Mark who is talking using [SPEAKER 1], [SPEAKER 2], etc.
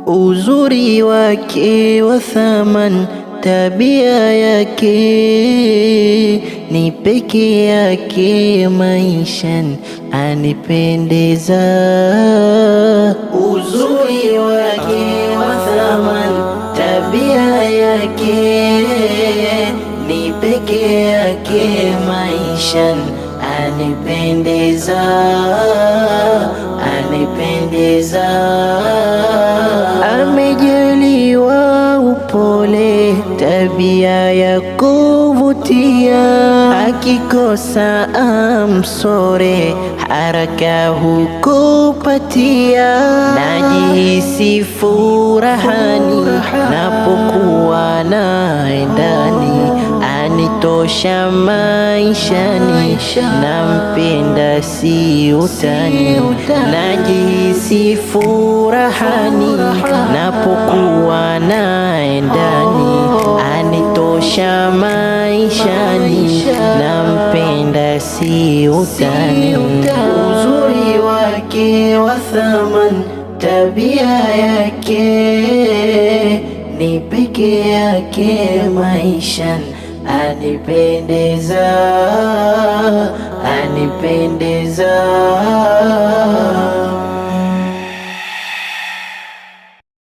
[SPEAKER 1] uzuri wake wa thamani, tabia yake ni peke yake maishani, anipendeza. Uzuri wake wa thamani, tabia yake ni peke yake maishani, anipendeza, anipendeza. Amejaliwa upole, tabia ya kuvutia, akikosa amsore, haraka hukupatia. Najihisi furahani napokuwa naye ndani, anitosha maishani, nampenda si utani. Najihisi furahani napokuwa naye ndani, anitosha maishani, nampenda si utani. Uzuri wake wa thamani, tabia yake ni peke yake maishani, anipendeza, anipendeza.